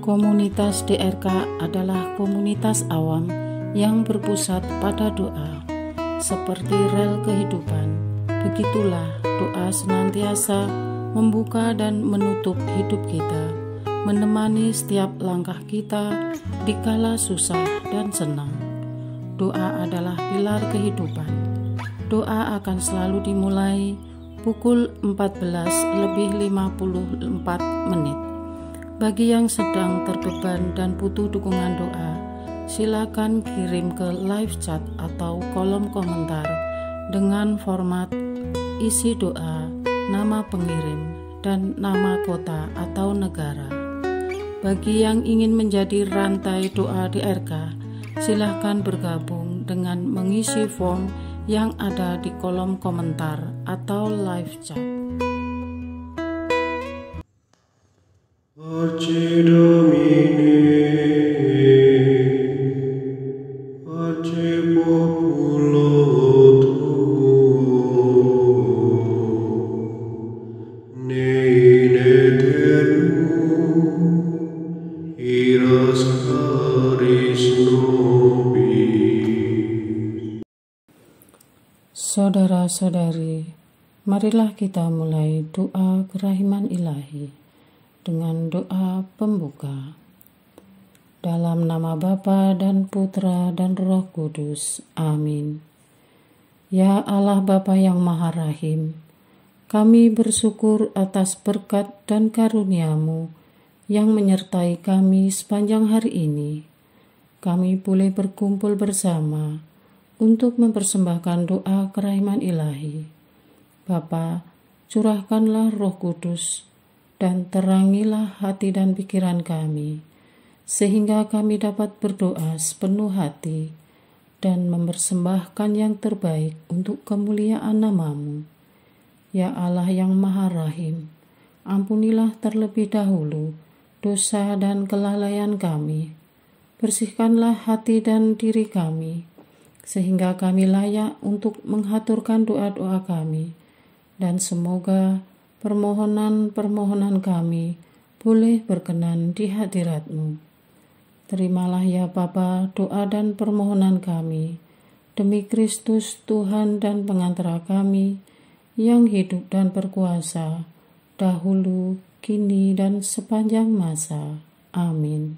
Komunitas DRK adalah komunitas awam yang berpusat pada doa. Seperti rel kehidupan, begitulah doa senantiasa membuka dan menutup hidup kita, menemani setiap langkah kita di kala susah dan senang. Doa adalah pilar kehidupan. Doa akan selalu dimulai pukul 14:54. Bagi yang sedang terbeban dan butuh dukungan doa, silakan kirim ke live chat atau kolom komentar dengan format isi doa, nama pengirim, dan nama kota atau negara. Bagi yang ingin menjadi rantai doa DRK, silakan bergabung dengan mengisi form yang ada di kolom komentar atau live chat. Pace Domini, pace populo tuo, ne in aeternum iras caris nobis. Saudara-saudari, marilah kita mulai doa kerahiman ilahi dengan doa pembuka. Dalam nama Bapa dan Putra dan Roh Kudus. Amin. Ya Allah Bapa yang Maha Rahim, kami bersyukur atas berkat dan karunia-Mu yang menyertai kami sepanjang hari ini. Kami boleh berkumpul bersama untuk mempersembahkan doa kerahiman ilahi. Bapa, curahkanlah Roh Kudus dan terangilah hati dan pikiran kami, sehingga kami dapat berdoa sepenuh hati dan mempersembahkan yang terbaik untuk kemuliaan nama-Mu. Ya Allah yang Maha Rahim, ampunilah terlebih dahulu dosa dan kelalaian kami. Bersihkanlah hati dan diri kami, sehingga kami layak untuk menghaturkan doa-doa kami, dan semoga permohonan-permohonan kami boleh berkenan di hadirat-Mu. Terimalah ya Bapa doa dan permohonan kami, demi Kristus Tuhan dan pengantara kami, yang hidup dan berkuasa, dahulu, kini, dan sepanjang masa. Amin.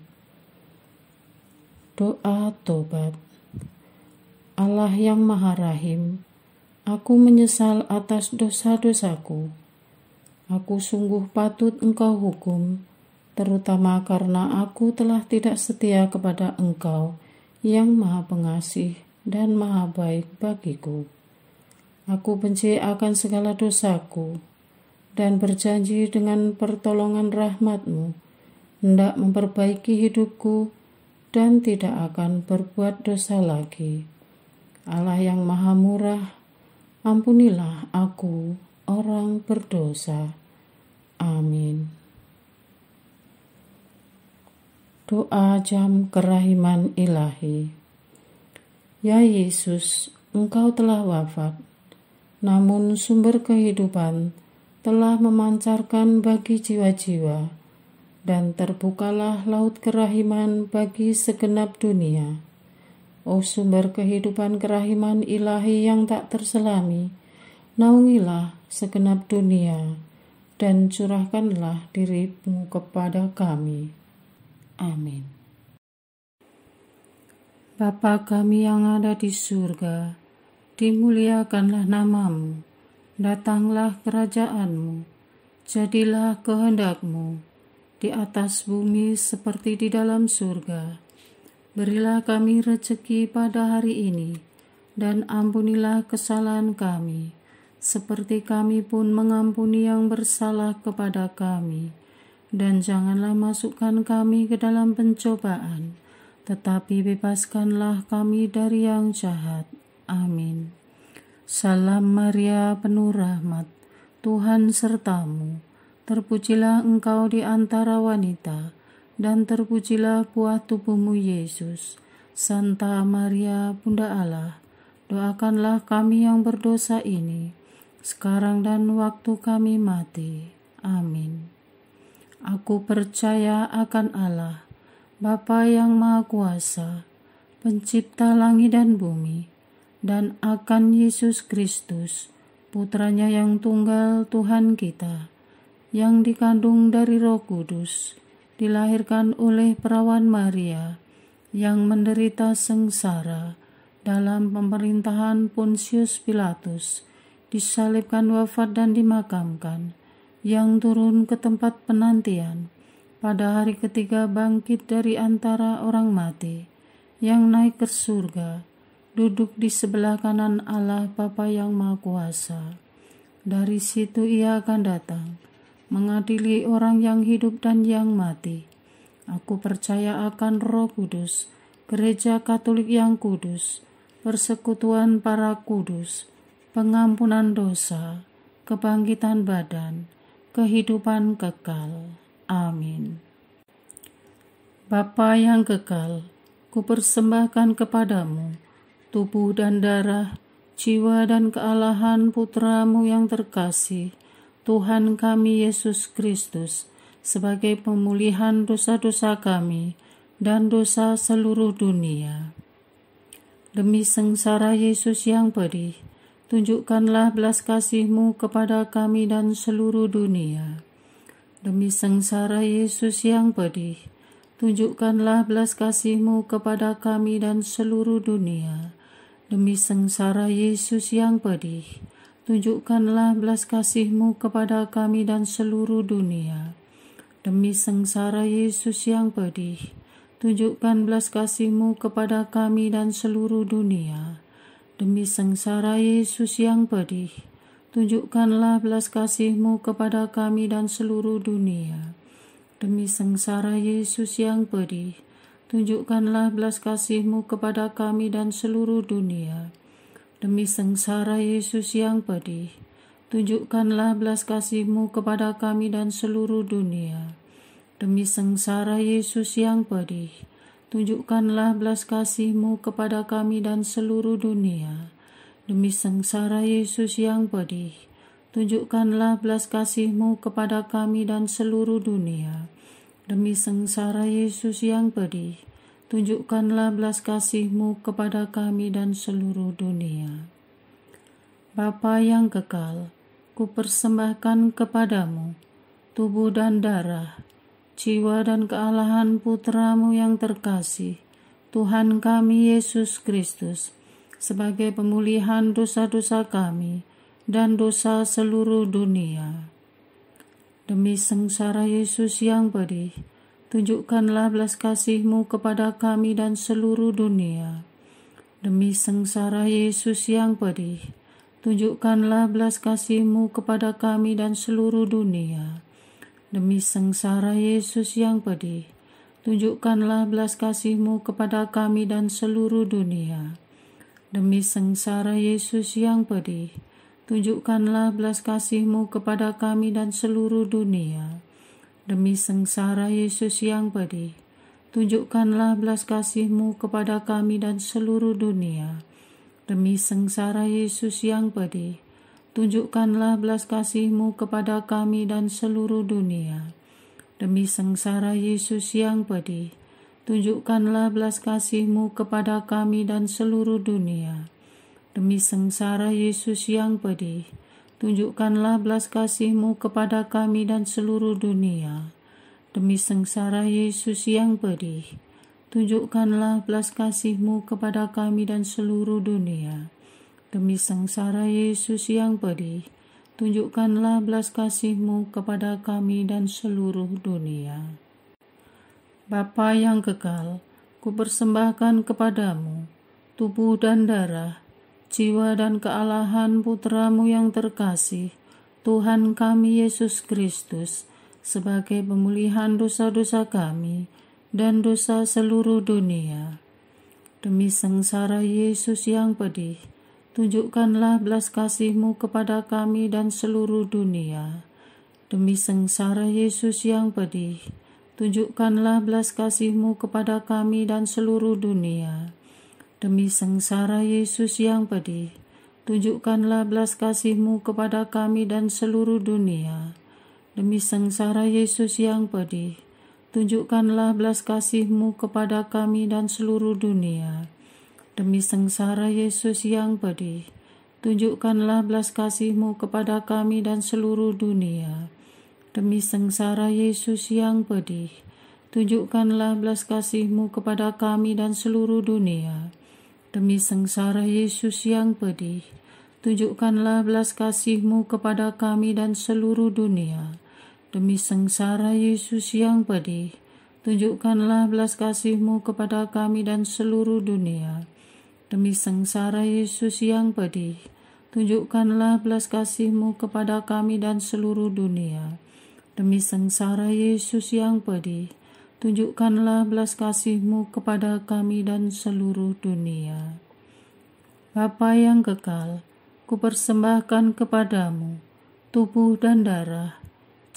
Doa tobat. Allah yang Maha Rahim, aku menyesal atas dosa-dosaku. Aku sungguh patut Engkau hukum, terutama karena aku telah tidak setia kepada Engkau yang Maha Pengasih dan Maha Baik bagiku. Aku benci akan segala dosaku dan berjanji dengan pertolongan rahmat-Mu hendak memperbaiki hidupku dan tidak akan berbuat dosa lagi. Allah yang Maha Murah, ampunilah aku, orang berdosa. Amin. Doa jam kerahiman ilahi. Ya Yesus, Engkau telah wafat, namun sumber kehidupan telah memancarkan bagi jiwa-jiwa, dan terbukalah laut kerahiman bagi segenap dunia. O sumber kehidupan kerahiman ilahi yang tak terselami, naungilah segenap dunia, dan curahkanlah diri-Mu kepada kami. Amin. Bapa kami yang ada di surga, dimuliakanlah nama-Mu, datanglah kerajaan-Mu, jadilah kehendak-Mu, di atas bumi seperti di dalam surga. Berilah kami rezeki pada hari ini, dan ampunilah kesalahan kami, seperti kami pun mengampuni yang bersalah kepada kami. Dan janganlah masukkan kami ke dalam pencobaan, tetapi bebaskanlah kami dari yang jahat. Amin. Salam Maria, penuh rahmat, Tuhan sertamu. Terpujilah engkau di antara wanita, dan terpujilah buah tubuhmu Yesus. Santa Maria, Bunda Allah, doakanlah kami yang berdosa ini, sekarang dan waktu kami mati. Amin. Aku percaya akan Allah, Bapa yang Maha Kuasa, Pencipta langit dan bumi, dan akan Yesus Kristus, Putranya yang tunggal Tuhan kita, yang dikandung dari Roh Kudus, dilahirkan oleh perawan Maria, yang menderita sengsara dalam pemerintahan Pontius Pilatus, disalibkan, wafat dan dimakamkan, yang turun ke tempat penantian, pada hari ketiga bangkit dari antara orang mati, yang naik ke surga, duduk di sebelah kanan Allah Bapa yang Maha Kuasa. Dari situ ia akan datang, mengadili orang yang hidup dan yang mati. Aku percaya akan Roh Kudus, Gereja Katolik yang kudus, persekutuan para kudus, pengampunan dosa, kebangkitan badan, kehidupan kekal. Amin. Bapa yang kekal, kupersembahkan kepadamu tubuh dan darah, jiwa dan kealahan Putramu yang terkasih, Tuhan kami Yesus Kristus, sebagai pemulihan dosa-dosa kami dan dosa seluruh dunia. Demi sengsara Yesus yang pedih, tunjukkanlah belas kasih-Mu kepada kami dan seluruh dunia. Demi sengsara Yesus yang pedih, tunjukkanlah belas kasih-Mu kepada kami dan seluruh dunia. Demi sengsara Yesus yang pedih, tunjukkanlah belas kasih-Mu kepada kami dan seluruh dunia. Demi sengsara Yesus yang pedih, tunjukkan belas kasih-Mu kepada kami dan seluruh dunia. Demi sengsara Yesus yang pedih, tunjukkanlah belas kasih-Mu kepada kami dan seluruh dunia. Demi sengsara Yesus yang pedih, tunjukkanlah belas kasih-Mu kepada kami dan seluruh dunia. Demi sengsara Yesus yang pedih, tunjukkanlah belas kasih-Mu kepada kami dan seluruh dunia. Demi sengsara Yesus yang pedih, tunjukkanlah belas kasih-Mu kepada kami dan seluruh dunia. Demi sengsara Yesus yang pedih, tunjukkanlah belas kasih-Mu kepada kami dan seluruh dunia. Demi sengsara Yesus yang pedih, tunjukkanlah belas kasih-Mu kepada kami dan seluruh dunia. Bapa yang kekal, kupersembahkan kepadamu tubuh dan darah, jiwa dan kealahan Putramu yang terkasih, Tuhan kami Yesus Kristus, sebagai pemulihan dosa-dosa kami dan dosa seluruh dunia. Demi sengsara Yesus yang pedih, tunjukkanlah belas kasih-Mu kepada kami dan seluruh dunia. Demi sengsara Yesus yang pedih, tunjukkanlah belas kasih-Mu kepada kami dan seluruh dunia. Demi sengsara Yesus yang pedih, tunjukkanlah belas kasih-Mu kepada kami dan seluruh dunia. Demi sengsara Yesus yang pedih, tunjukkanlah belas kasih-Mu kepada kami dan seluruh dunia. Demi sengsara Yesus yang pedih, tunjukkanlah belas kasih-Mu kepada kami dan seluruh dunia. Demi sengsara Yesus yang pedih, tunjukkanlah belas kasih-Mu kepada kami dan seluruh dunia. Demi sengsara Yesus yang pedih, tunjukkanlah belas kasih-Mu kepada kami dan seluruh dunia. Demi sengsara Yesus yang pedih, tunjukkanlah belas kasih-Mu kepada kami dan seluruh dunia. Demi sengsara Yesus yang pedih, tunjukkanlah belas kasih-Mu kepada kami dan seluruh dunia. Demi sengsara Yesus yang pedih, tunjukkanlah belas kasih-Mu kepada kami dan seluruh dunia. Bapa yang kekal, kupersembahkan kepadamu tubuh dan darah, jiwa dan kealahan Putramu yang terkasih, Tuhan kami Yesus Kristus, sebagai pemulihan dosa-dosa kami dan dosa seluruh dunia. Demi sengsara Yesus yang pedih, tunjukkanlah belas kasih-Mu kepada kami dan seluruh dunia. Demi sengsara Yesus yang pedih, tunjukkanlah belas kasih-Mu kepada kami dan seluruh dunia. Demi sengsara Yesus yang pedih, tunjukkanlah belas kasih-Mu kepada kami dan seluruh dunia. Demi sengsara Yesus yang pedih, tunjukkanlah belas kasih-Mu kepada kami dan seluruh dunia. Demi sengsara Yesus yang pedih, tunjukkanlah belas kasih-Mu kepada kami dan seluruh dunia. Demi sengsara Yesus yang pedih, tunjukkanlah belas kasih-Mu kepada kami dan seluruh dunia. Demi sengsara Yesus yang pedih, tunjukkanlah belas kasih-Mu kepada kami dan seluruh dunia. Demi sengsara Yesus yang pedih, tunjukkanlah belas kasih-Mu kepada kami dan seluruh dunia. Demi sengsara Yesus yang pedih, tunjukkanlah belas kasih-Mu kepada kami dan seluruh dunia. Demi sengsara Yesus yang pedih, tunjukkanlah belas kasih-Mu kepada kami dan seluruh dunia. Bapa yang kekal, kupersembahkan kepadamu tubuh dan darah,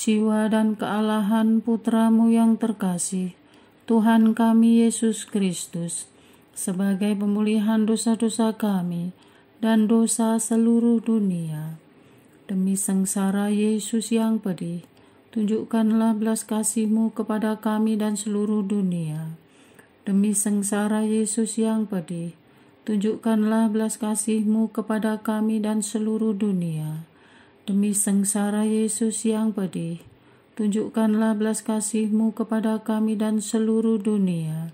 jiwa dan kealahan Putramu yang terkasih, Tuhan kami Yesus Kristus, sebagai pemulihan dosa-dosa kami dan dosa seluruh dunia. Demi sengsara Yesus yang pedih, tunjukkanlah belas kasih-Mu kepada kami dan seluruh dunia. Demi sengsara Yesus yang pedih, tunjukkanlah belas kasih-Mu kepada kami dan seluruh dunia. Demi sengsara Yesus yang pedih, tunjukkanlah belas kasih-Mu kepada kami dan seluruh dunia.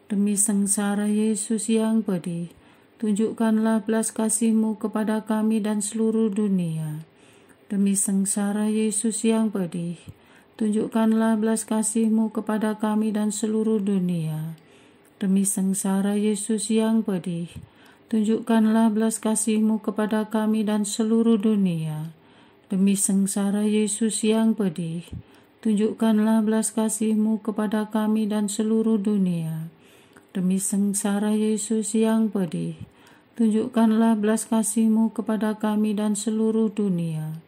Demi sengsara Yesus yang pedih, tunjukkanlah belas kasih-Mu kepada kami dan seluruh dunia. Demi sengsara Yesus yang pedih, tunjukkanlah belas kasih-Mu kepada kami dan seluruh dunia. Demi sengsara Yesus yang pedih, tunjukkanlah belas kasih-Mu kepada kami dan seluruh dunia. Demi sengsara Yesus yang pedih, tunjukkanlah belas kasih-Mu kepada kami dan seluruh dunia. Demi sengsara Yesus yang pedih, tunjukkanlah belas kasih-Mu kepada kami dan seluruh dunia.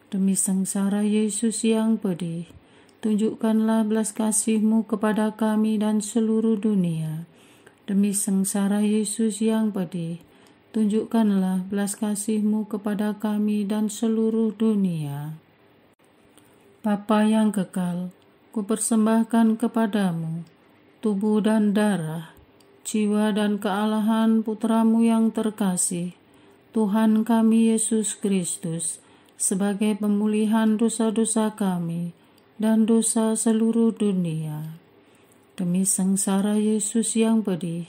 Demi sengsara Yesus yang pedih, tunjukkanlah belas kasih-Mu kepada kami dan seluruh dunia. Demi sengsara Yesus yang pedih, tunjukkanlah belas kasih-Mu kepada kami dan seluruh dunia. Bapa yang kekal, kupersembahkan kepadamu tubuh dan darah, jiwa dan kealahan Putramu yang terkasih, Tuhan kami Yesus Kristus, sebagai pemulihan dosa-dosa kami dan dosa seluruh dunia. Demi sengsara Yesus yang pedih,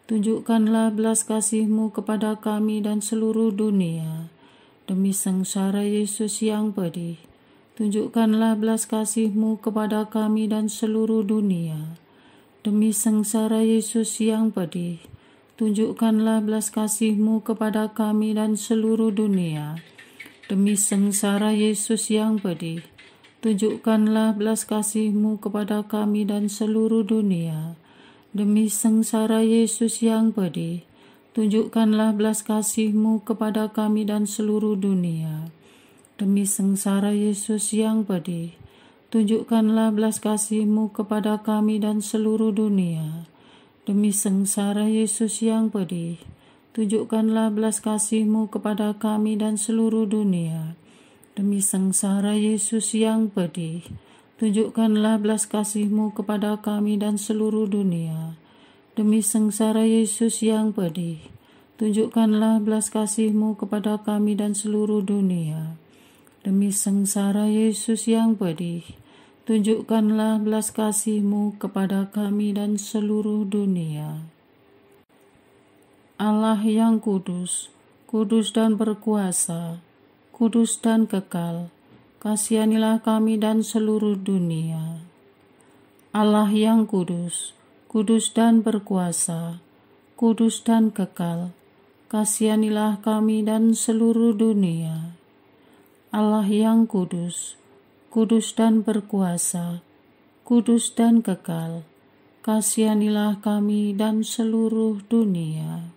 tunjukkanlah belas kasih-Mu kepada kami dan seluruh dunia. Demi sengsara Yesus yang pedih, tunjukkanlah belas kasih-Mu kepada kami dan seluruh dunia. Demi sengsara Yesus yang pedih, tunjukkanlah belas kasih-Mu kepada kami dan seluruh dunia. Demi sengsara Yesus yang pedih, tunjukkanlah belas kasih-Mu kepada kami dan seluruh dunia. Demi sengsara Yesus yang pedih, tunjukkanlah belas kasih-Mu kepada kami dan seluruh dunia. Demi sengsara Yesus yang pedih, tunjukkanlah belas kasih-Mu kepada kami dan seluruh dunia. Demi sengsara Yesus yang pedih, tunjukkanlah belas kasih-Mu kepada kami dan seluruh dunia. Demi sengsara Yesus yang pedih, tunjukkanlah belas kasih-Mu kepada kami dan seluruh dunia. Demi sengsara Yesus yang pedih, tunjukkanlah belas kasih-Mu kepada kami dan seluruh dunia. Demi sengsara Yesus yang pedih, tunjukkanlah belas kasih-Mu kepada kami dan seluruh dunia. Allah yang kudus, kudus dan berkuasa, kudus dan kekal, kasihanilah kami dan seluruh dunia. Allah yang kudus, kudus dan berkuasa, kudus dan kekal. Kasihanilah kami dan seluruh dunia. Allah yang kudus, kudus dan berkuasa, kudus dan kekal. Kasihanilah kami dan seluruh dunia.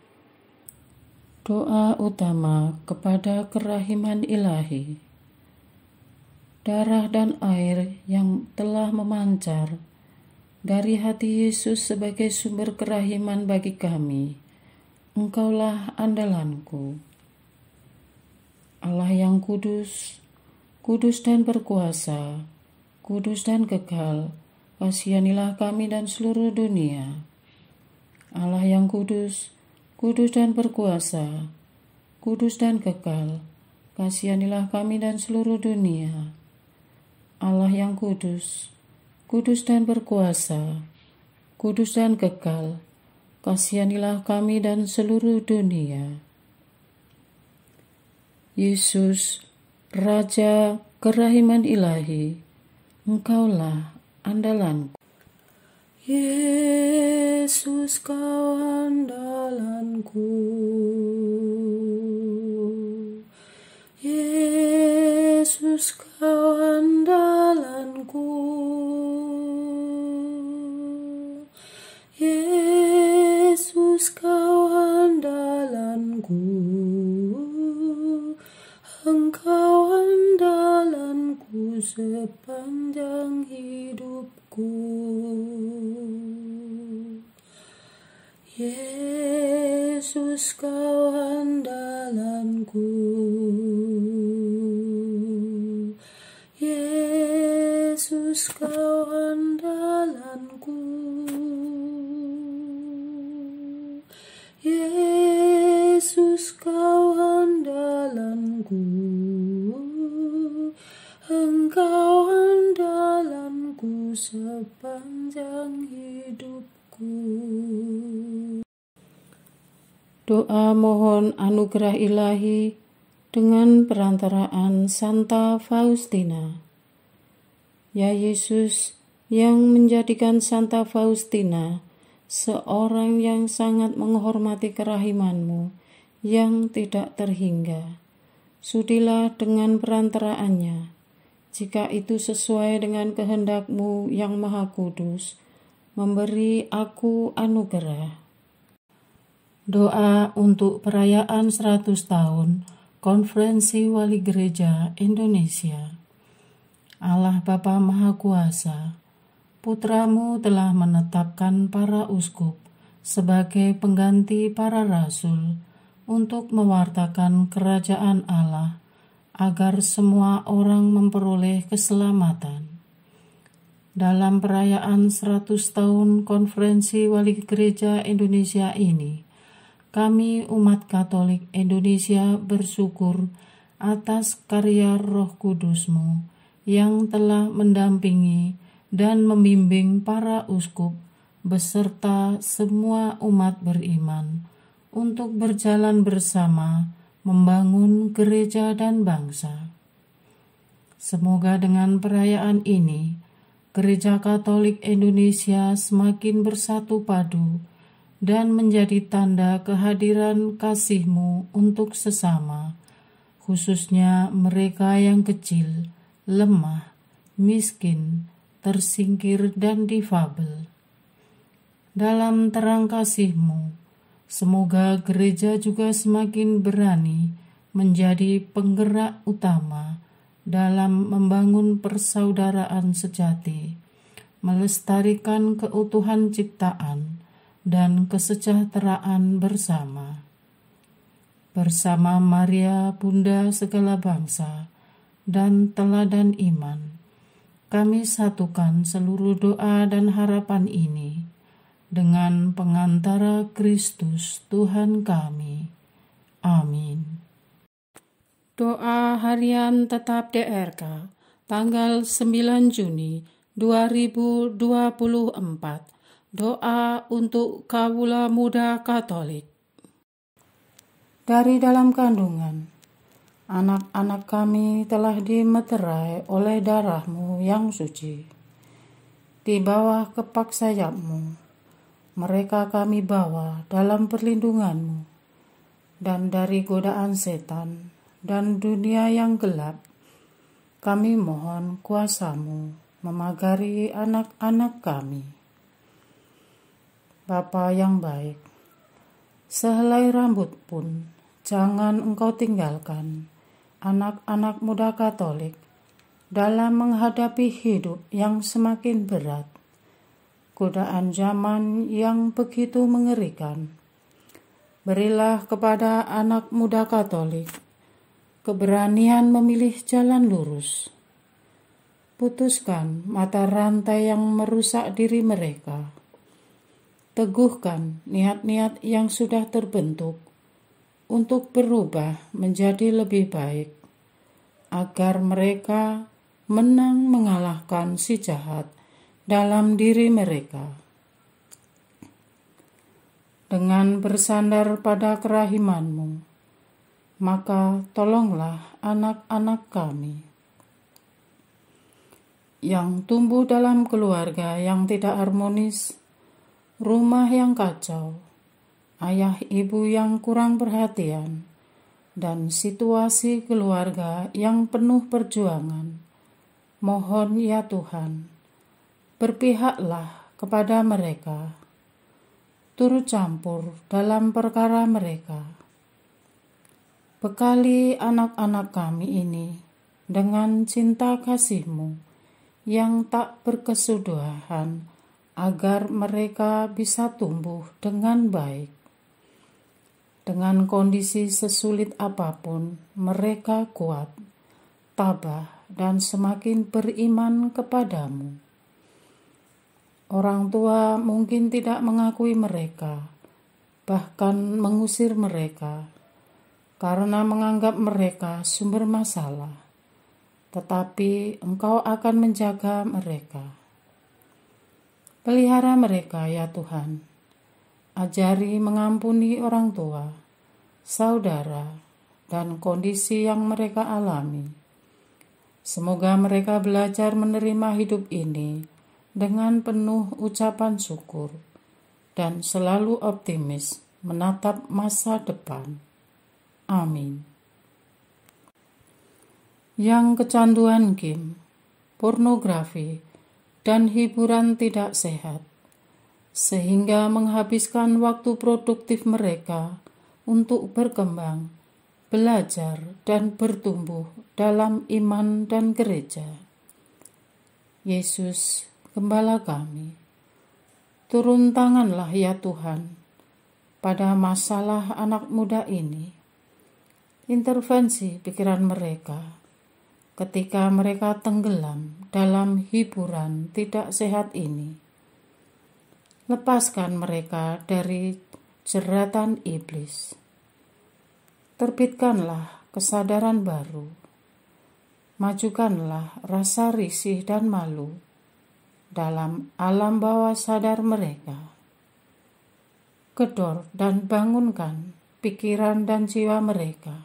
Doa utama kepada kerahiman ilahi. Darah dan air yang telah memancar dari hati Yesus sebagai sumber kerahiman bagi kami, Engkaulah andalanku. Allah yang kudus, kudus dan berkuasa, kudus dan kekal, kasihanilah kami dan seluruh dunia. Allah yang kudus, kudus dan berkuasa, kudus dan kekal, kasihanilah kami dan seluruh dunia. Allah yang kudus, kudus dan berkuasa, kudus dan kekal, kasihanilah kami dan seluruh dunia. Yesus, Raja kerahiman ilahi, Engkaulah andalanku. Yesus, Kau andalanku. Yesus, Kau andalanku. Yesus, Kau andalanku. Engkau andalanku sepanjang hidupku. Yesus, Kau andalanku. Yesus, Kau andalanku. Yesus, Kau andalanku. Engkau andalanku sepanjang hidupku. Doa mohon anugerah ilahi dengan perantaraan Santa Faustina. Ya Yesus, yang menjadikan Santa Faustina seorang yang sangat menghormati kerahiman-Mu yang tidak terhingga, sudilah dengan perantaraannya, jika itu sesuai dengan kehendak-Mu yang maha kudus, memberi aku anugerah. Doa untuk perayaan 100 tahun Konferensi Wali Gereja Indonesia. Allah Bapa Maha Kuasa, Putra-Mu telah menetapkan para uskup sebagai pengganti para rasul untuk mewartakan kerajaan Allah, agar semua orang memperoleh keselamatan. Dalam perayaan 100 tahun Konferensi Wali Gereja Indonesia ini, kami umat Katolik Indonesia bersyukur atas karya Roh Kudus-Mu yang telah mendampingi dan membimbing para uskup beserta semua umat beriman untuk berjalan bersama membangun gereja dan bangsa. Semoga dengan perayaan ini, Gereja Katolik Indonesia semakin bersatu padu dan menjadi tanda kehadiran kasih-Mu untuk sesama, khususnya mereka yang kecil, lemah, miskin, tersingkir, dan difabel. Dalam terang kasih-Mu, semoga gereja juga semakin berani menjadi penggerak utama dalam membangun persaudaraan sejati, melestarikan keutuhan ciptaan dan kesejahteraan bersama. Bersama Maria, Bunda segala bangsa, dan teladan iman, kami satukan seluruh doa dan harapan ini dengan pengantara Kristus Tuhan kami. Amin. Doa harian tetap DRK, tanggal 9 Juni 2024. Doa untuk kawula muda Katolik. Dari dalam kandungan, anak-anak kami telah dimeterai oleh darah-Mu yang suci. Di bawah kepak sayap-Mu, mereka kami bawa dalam perlindungan-Mu, dan dari godaan setan dan dunia yang gelap, kami mohon kuasa-Mu memagari anak-anak kami. Bapa yang baik, sehelai rambut pun jangan Engkau tinggalkan anak-anak muda Katolik dalam menghadapi hidup yang semakin berat, godaan zaman yang begitu mengerikan. Berilah kepada anak muda Katolik keberanian memilih jalan lurus. Putuskan mata rantai yang merusak diri mereka. Teguhkan niat-niat yang sudah terbentuk untuk berubah menjadi lebih baik, agar mereka menang mengalahkan si jahat dalam diri mereka. Dengan bersandar pada kerahiman-Mu, maka tolonglah anak-anak kami yang tumbuh dalam keluarga yang tidak harmonis, rumah yang kacau, ayah ibu yang kurang perhatian, dan situasi keluarga yang penuh perjuangan. Mohon ya Tuhan, berpihaklah kepada mereka, turut campur dalam perkara mereka. Bekali anak-anak kami ini dengan cinta kasih-Mu yang tak berkesudahan, agar mereka bisa tumbuh dengan baik. Dengan kondisi sesulit apapun, mereka kuat, tabah, dan semakin beriman kepada-Mu. Orang tua mungkin tidak mengakui mereka, bahkan mengusir mereka, karena menganggap mereka sumber masalah. Tetapi Engkau akan menjaga mereka. Pelihara mereka ya Tuhan. Ajari mengampuni orang tua, saudara, dan kondisi yang mereka alami. Semoga mereka belajar menerima hidup ini dengan penuh ucapan syukur dan selalu optimis menatap masa depan. Amin. Yang kecanduan game, pornografi, dan hiburan tidak sehat, sehingga menghabiskan waktu produktif mereka untuk berkembang, belajar, dan bertumbuh dalam iman dan gereja. Yesus, Gembala kami, turun tanganlah ya Tuhan pada masalah anak muda ini. Intervensi pikiran mereka ketika mereka tenggelam dalam hiburan tidak sehat ini. Lepaskan mereka dari jeratan iblis. Terbitkanlah kesadaran baru. Majukanlah rasa risih dan malu dalam alam bawah sadar mereka. Gedor dan bangunkan pikiran dan jiwa mereka.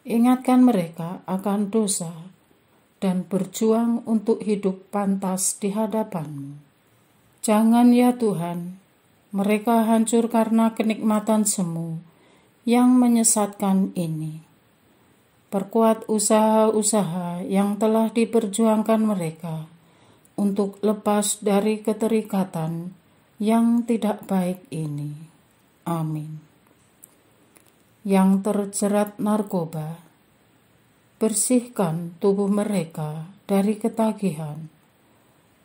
Ingatkan mereka akan dosa dan berjuang untuk hidup pantas di hadapan-Mu. Jangan ya Tuhan, mereka hancur karena kenikmatan semu yang menyesatkan ini. Perkuat usaha-usaha yang telah diperjuangkan mereka untuk lepas dari keterikatan yang tidak baik ini. Amin. Yang terjerat narkoba, bersihkan tubuh mereka dari ketagihan.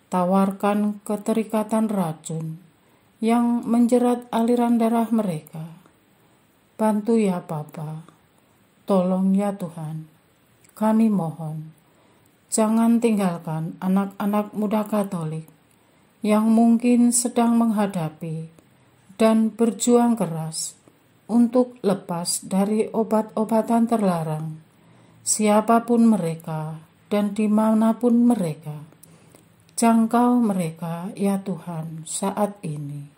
Tawarkan keterikatan racun yang menjerat aliran darah mereka. Bantu ya Bapa, tolong ya Tuhan, kami mohon. Jangan tinggalkan anak-anak muda Katolik yang mungkin sedang menghadapi dan berjuang keras untuk lepas dari obat-obatan terlarang, siapapun mereka dan dimanapun mereka. Jangkau mereka ya Tuhan saat ini.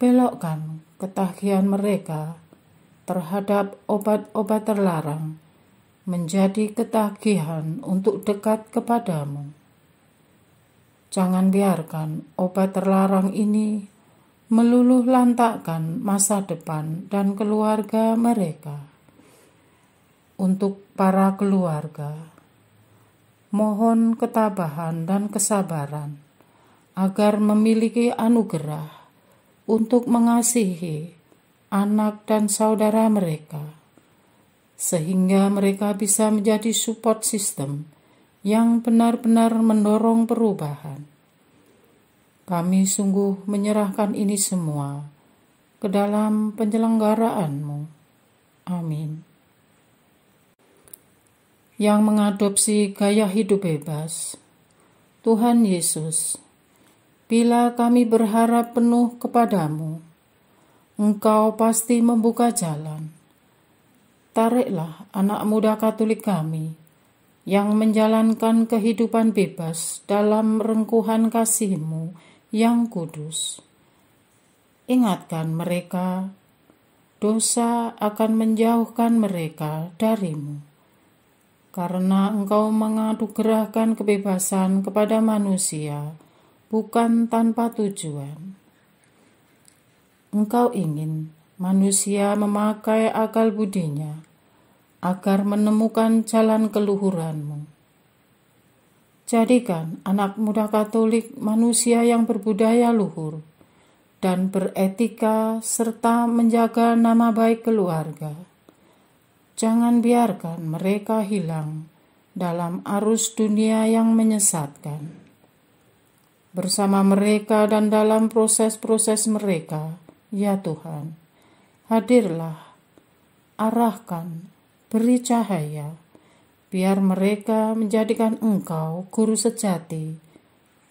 Belokkan ketagihan mereka terhadap obat-obat terlarang menjadi ketagihan untuk dekat kepadamu. Jangan biarkan obat terlarang ini meluluh lantakkan masa depan dan keluarga mereka. Untuk para keluarga, mohon ketabahan dan kesabaran agar memiliki anugerah untuk mengasihi anak dan saudara mereka, sehingga mereka bisa menjadi support system yang benar-benar mendorong perubahan. Kami sungguh menyerahkan ini semua ke dalam penyelenggaraan-Mu. Amin. Yang mengadopsi gaya hidup bebas, Tuhan Yesus, bila kami berharap penuh kepadamu, Engkau pasti membuka jalan. Tariklah anak muda Katolik kami yang menjalankan kehidupan bebas dalam rengkuhan kasih-Mu yang kudus. Ingatkan mereka, dosa akan menjauhkan mereka dari-Mu, karena Engkau menganugerahkan kebebasan kepada manusia, bukan tanpa tujuan. Engkau ingin manusia memakai akal budinya agar menemukan jalan keluhuran-Mu. Jadikan anak muda Katolik manusia yang berbudaya luhur dan beretika serta menjaga nama baik keluarga. Jangan biarkan mereka hilang dalam arus dunia yang menyesatkan. Bersama mereka dan dalam proses-proses mereka, ya Tuhan, hadirlah, arahkan, beri cahaya, biar mereka menjadikan Engkau guru sejati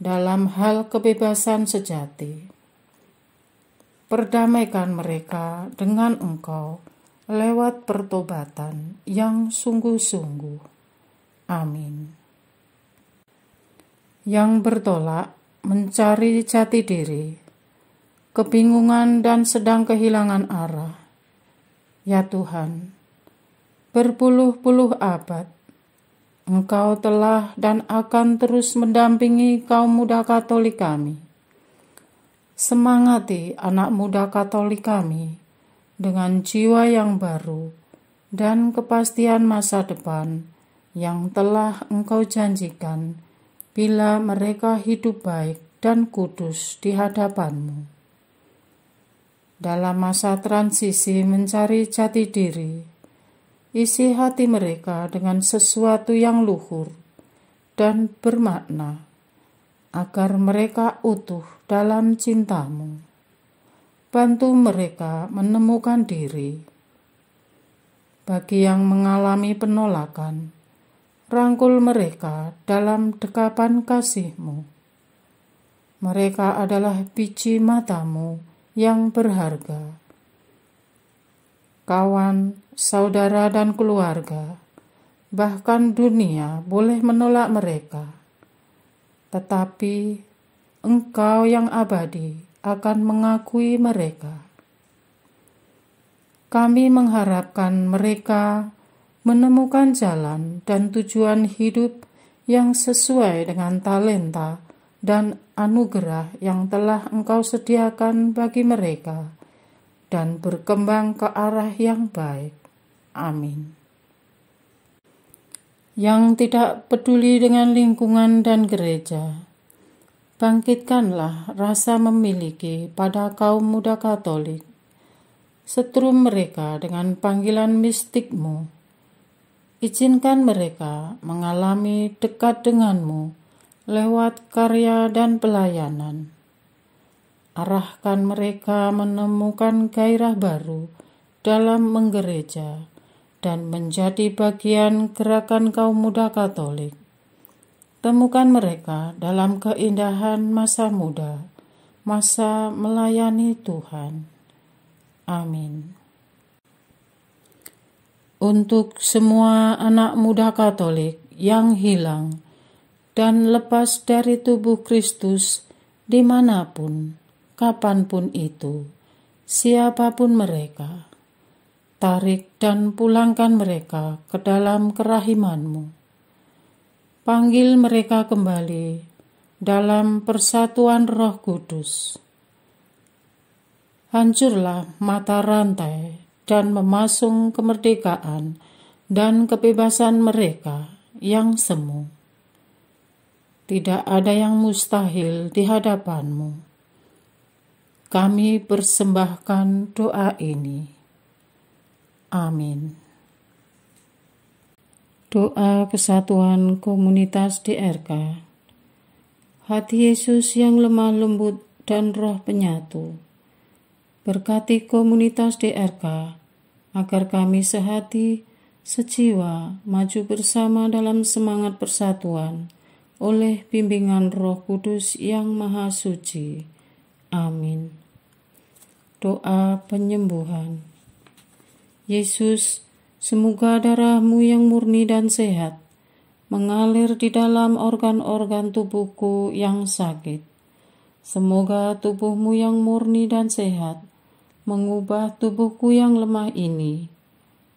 dalam hal kebebasan sejati. Perdamaikan mereka dengan Engkau lewat pertobatan yang sungguh-sungguh. Amin. Yang bertolak mencari jati diri, kebingungan dan sedang kehilangan arah, ya Tuhan, berpuluh-puluh abad, Engkau telah dan akan terus mendampingi kaum muda Katolik kami. Semangati anak muda Katolik kami dengan jiwa yang baru dan kepastian masa depan yang telah Engkau janjikan bila mereka hidup baik dan kudus di hadapan-Mu. Dalam masa transisi mencari jati diri, isi hati mereka dengan sesuatu yang luhur dan bermakna, agar mereka utuh dalam cinta-Mu. Bantu mereka menemukan diri. Bagi yang mengalami penolakan, rangkul mereka dalam dekapan kasih-Mu. Mereka adalah biji mata-Mu yang berharga. Kawan, saudara dan keluarga, bahkan dunia boleh menolak mereka. Tetapi Engkau yang abadi akan mengakui mereka. Kami mengharapkan mereka menemukan jalan dan tujuan hidup yang sesuai dengan talenta dan anugerah yang telah Engkau sediakan bagi mereka, dan berkembang ke arah yang baik. Amin. Yang tidak peduli dengan lingkungan dan gereja, bangkitkanlah rasa memiliki pada kaum muda Katolik. Setrum mereka dengan panggilan mistik-Mu. Izinkan mereka mengalami dekat dengan-Mu lewat karya dan pelayanan. Arahkan mereka menemukan gairah baru dalam menggereja dan menjadi bagian gerakan kaum muda Katolik. Temukan mereka dalam keindahan masa muda, masa melayani Tuhan. Amin. Untuk semua anak muda Katolik yang hilang dan lepas dari tubuh Kristus dimanapun, kapanpun itu, siapapun mereka, tarik dan pulangkan mereka ke dalam kerahiman-Mu. Panggil mereka kembali dalam persatuan Roh Kudus. Hancurlah mata rantai dan memasung kemerdekaan dan kebebasan mereka yang semu. Tidak ada yang mustahil di hadapan-Mu. Kami persembahkan doa ini. Amin. Doa kesatuan komunitas DRK. Hati Yesus yang lemah lembut dan roh penyatu, berkati komunitas DRK agar kami sehati, sejiwa, maju bersama dalam semangat persatuan oleh bimbingan Roh Kudus yang Maha Suci. Amin. Doa penyembuhan. Yesus, semoga darah-Mu yang murni dan sehat mengalir di dalam organ-organ tubuhku yang sakit. Semoga tubuh-Mu yang murni dan sehat mengubah tubuhku yang lemah ini,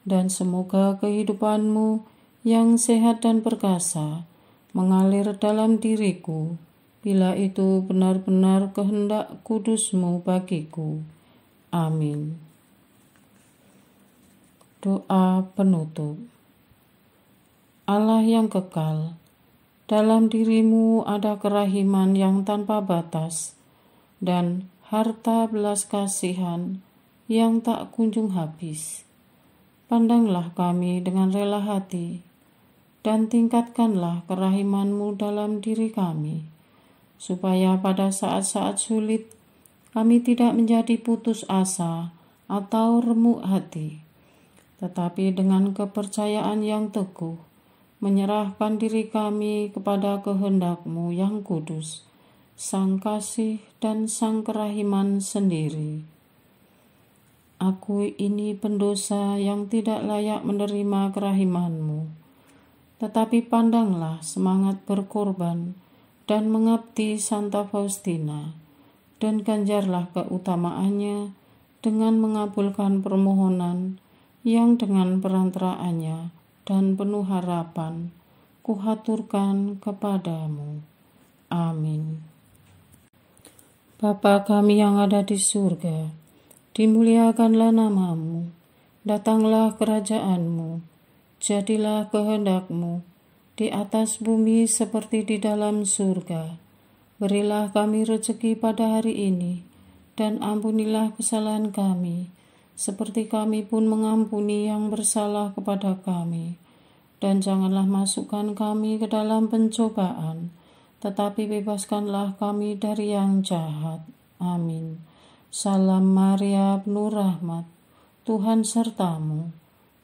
dan semoga kehidupan-Mu yang sehat dan perkasa mengalir dalam diriku, bila itu benar-benar kehendak kudus-Mu bagiku. Amin. Doa penutup. Allah yang kekal, dalam diri-Mu ada kerahiman yang tanpa batas dan harta belas kasihan yang tak kunjung habis. Pandanglah kami dengan rela hati dan tingkatkanlah kerahiman-Mu dalam diri kami, supaya pada saat-saat sulit kami tidak menjadi putus asa atau remuk hati, tetapi dengan kepercayaan yang teguh menyerahkan diri kami kepada kehendak-Mu yang kudus, Sang Kasih dan Sang Kerahiman sendiri. Aku ini pendosa yang tidak layak menerima kerahiman-Mu, tetapi pandanglah semangat berkorban dan mengabdi Santa Faustina, dan ganjarlah keutamaannya dengan mengabulkan permohonan yang dengan perantaraannya dan penuh harapan kuhaturkan kepadamu. Amin. Bapa kami yang ada di surga, dimuliakanlah nama-Mu, datanglah kerajaan-Mu, jadilah kehendak-Mu di atas bumi seperti di dalam surga. Berilah kami rezeki pada hari ini, dan ampunilah kesalahan kami, seperti kami pun mengampuni yang bersalah kepada kami. Dan janganlah masukkan kami ke dalam pencobaan, tetapi bebaskanlah kami dari yang jahat. Amin. Salam Maria, penuh rahmat, Tuhan serta-Mu.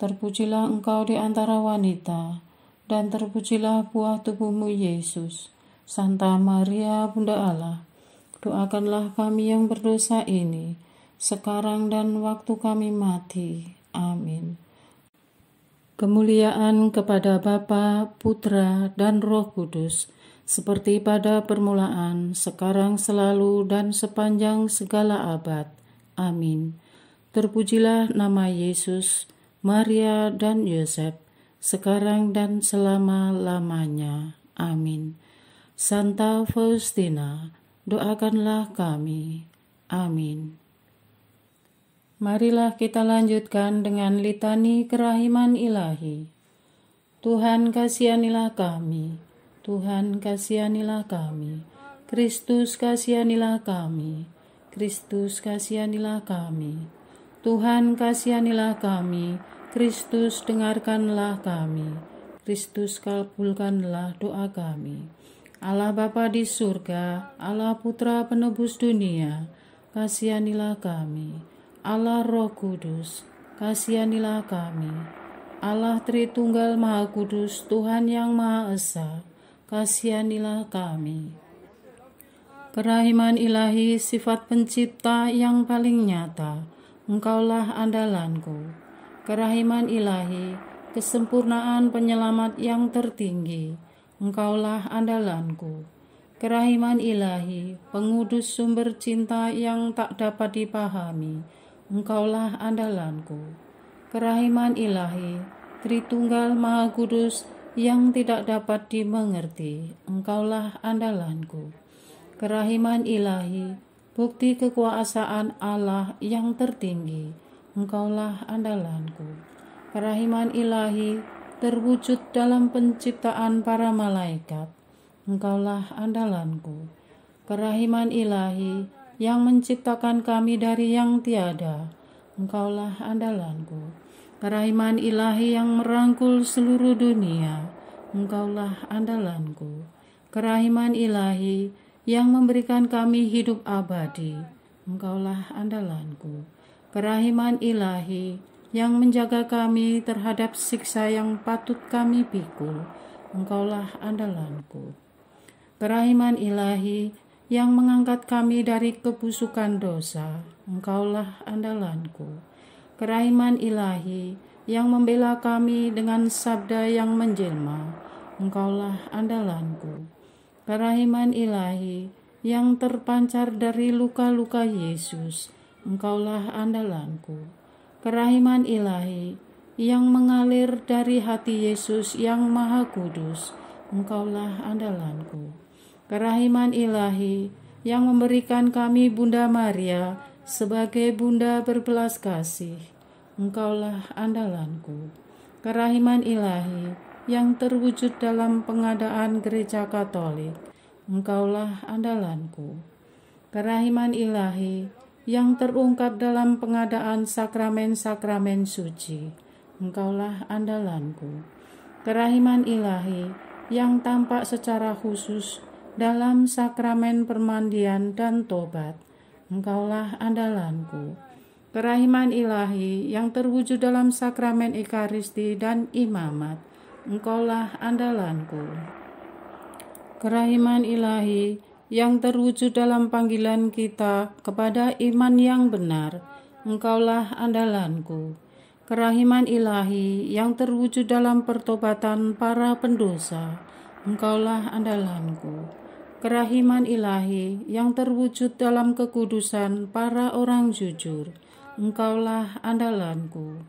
Terpujilah Engkau di antara wanita, dan terpujilah buah tubuh-Mu Yesus. Santa Maria, Bunda Allah, doakanlah kami yang berdosa ini, sekarang dan waktu kami mati. Amin. Kemuliaan kepada Bapa, Putra, dan Roh Kudus, seperti pada permulaan, sekarang, selalu, dan sepanjang segala abad. Amin. Terpujilah nama Yesus, Maria, dan Yosef, sekarang dan selama-lamanya. Amin. Santa Faustina, doakanlah kami. Amin. Marilah kita lanjutkan dengan litani kerahiman ilahi. Tuhan kasihanilah kami, Tuhan kasihanilah kami, Kristus kasihanilah kami, Kristus kasihanilah kami, Tuhan kasihanilah kami, Kristus dengarkanlah kami, Kristus kabulkanlah doa kami. Allah Bapa di surga, Allah Putra penebus dunia, kasihanilah kami. Allah Roh Kudus, kasihanilah kami. Allah Tritunggal Maha Kudus, Tuhan yang Maha Esa, kasihanilah kami. Kerahiman ilahi, sifat pencipta yang paling nyata, Engkaulah andalanku. Kerahiman ilahi, kesempurnaan penyelamat yang tertinggi, Engkaulah andalanku. Kerahiman ilahi, pengudus sumber cinta yang tak dapat dipahami, Engkaulah andalanku. Kerahiman ilahi, Tritunggal Maha Kudus, yang tidak dapat dimengerti, Engkaulah andalanku. Kerahiman ilahi, bukti kekuasaan Allah yang tertinggi, Engkaulah andalanku. Kerahiman ilahi terwujud dalam penciptaan para malaikat, Engkaulah andalanku. Kerahiman ilahi yang menciptakan kami dari yang tiada, Engkaulah andalanku. Kerahiman ilahi yang merangkul seluruh dunia, Engkaulah andalanku. Kerahiman ilahi yang memberikan kami hidup abadi, Engkaulah andalanku. Kerahiman ilahi yang menjaga kami terhadap siksa yang patut kami pikul, Engkaulah andalanku. Kerahiman ilahi yang mengangkat kami dari kebusukan dosa, Engkaulah andalanku. Kerahiman ilahi yang membela kami dengan sabda yang menjelma, Engkaulah andalanku. Kerahiman ilahi yang terpancar dari luka-luka Yesus, Engkaulah andalanku. Kerahiman ilahi yang mengalir dari hati Yesus yang Maha Kudus, Engkaulah andalanku. Kerahiman ilahi yang memberikan kami Bunda Maria sebagai Bunda berbelas kasih, Engkaulah andalanku. Kerahiman ilahi yang terwujud dalam pengadaan Gereja Katolik, Engkaulah andalanku. Kerahiman ilahi yang terungkap dalam pengadaan sakramen-sakramen suci, Engkaulah andalanku. Kerahiman ilahi yang tampak secara khusus dalam sakramen permandian dan tobat, Engkaulah andalanku. Kerahiman ilahi yang terwujud dalam sakramen Ekaristi dan imamat, Engkaulah andalanku. Kerahiman ilahi yang terwujud dalam panggilan kita kepada iman yang benar, Engkaulah andalanku. Kerahiman ilahi yang terwujud dalam pertobatan para pendosa, Engkaulah andalanku. Kerahiman ilahi yang terwujud dalam kekudusan para orang jujur, Engkaulah andalanku.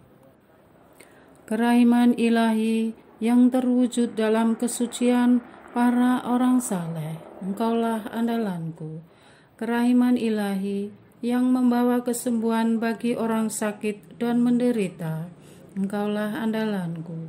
Kerahiman ilahi yang terwujud dalam kesucian para orang saleh, Engkaulah andalanku. Kerahiman ilahi yang membawa kesembuhan bagi orang sakit dan menderita, Engkaulah andalanku.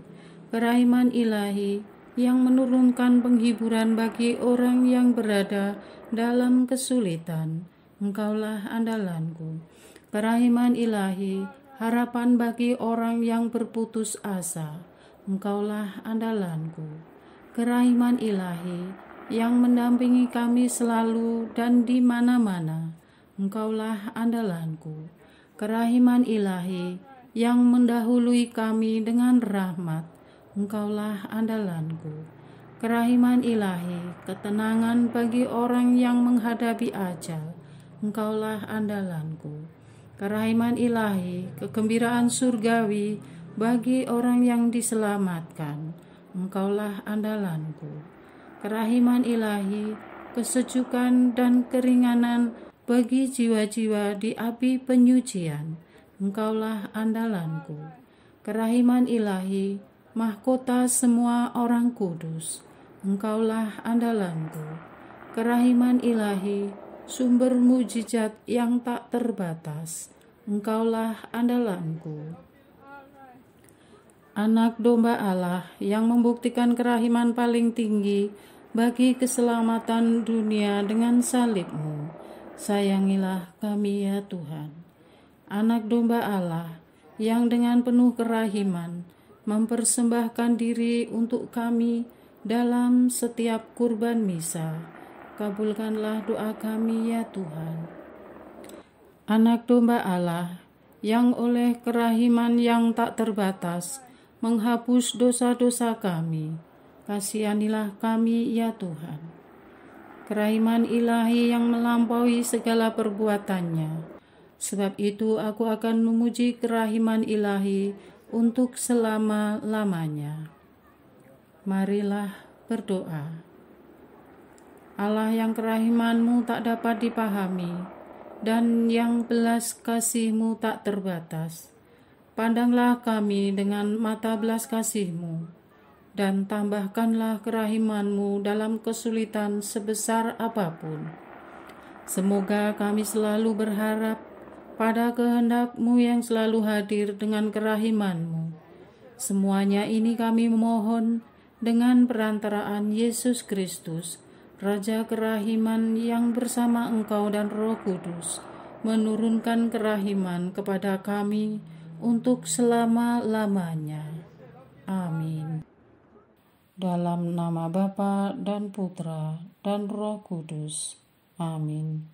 Kerahiman ilahi yang menurunkan penghiburan bagi orang yang berada dalam kesulitan, Engkaulah andalanku. Kerahiman ilahi, harapan bagi orang yang berputus asa, Engkaulah andalanku. Kerahiman ilahi yang mendampingi kami selalu dan di mana-mana, Engkaulah andalanku. Kerahiman ilahi yang mendahului kami dengan rahmat, Engkaulah andalanku. Kerahiman ilahi, ketenangan bagi orang yang menghadapi ajal, Engkaulah andalanku. Kerahiman ilahi, kegembiraan surgawi bagi orang yang diselamatkan, Engkaulah andalanku. Kerahiman ilahi, kesejukan dan keringanan bagi jiwa-jiwa di api penyucian, Engkaulah andalanku. Kerahiman ilahi, mahkota semua orang kudus, Engkaulah andalanku. Kerahiman ilahi, sumber mujizat yang tak terbatas, Engkaulah andalanku. Anak domba Allah yang membuktikan kerahiman paling tinggi bagi keselamatan dunia dengan salib-Mu, sayangilah kami ya Tuhan. Anak domba Allah yang dengan penuh kerahiman mempersembahkan diri untuk kami dalam setiap kurban misa, kabulkanlah doa kami ya Tuhan. Anak domba Allah yang oleh kerahiman yang tak terbatas menghapus dosa-dosa kami, kasihanilah kami ya Tuhan. Kerahiman ilahi yang melampaui segala perbuatannya, sebab itu aku akan memuji kerahiman ilahi untuk selama-lamanya. Marilah berdoa. Allah yang kerahiman-Mu tak dapat dipahami dan yang belas kasih-Mu tak terbatas, pandanglah kami dengan mata belas kasih-Mu. dan tambahkanlah kerahiman-Mu dalam kesulitan sebesar apapun. Semoga kami selalu berharap pada kehendak-Mu yang selalu hadir dengan kerahiman-Mu. Semuanya ini kami memohon dengan perantaraan Yesus Kristus, Raja kerahiman yang bersama Engkau dan Roh Kudus, menurunkan kerahiman kepada kami untuk selama-lamanya. Amin. Dalam nama Bapa dan Putra dan Roh Kudus. Amin.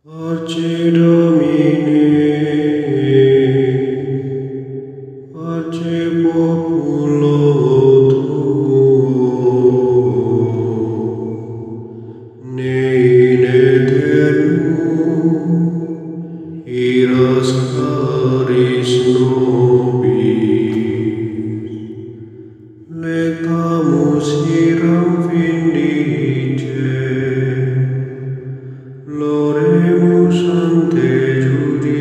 Pace Domini, pace populo tuo, ne in aeternum, iras caris nobis, letamus iram vindice, Loremus ante judicis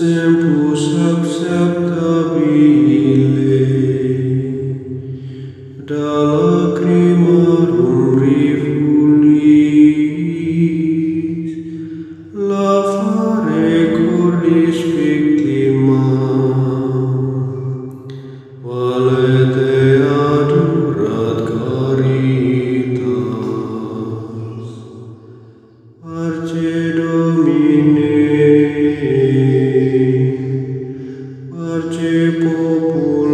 Tempus acceptabile, da lacrimarum rivulis, lavare cordis victimam, valete adurat caritas. Parce Domine, parce populi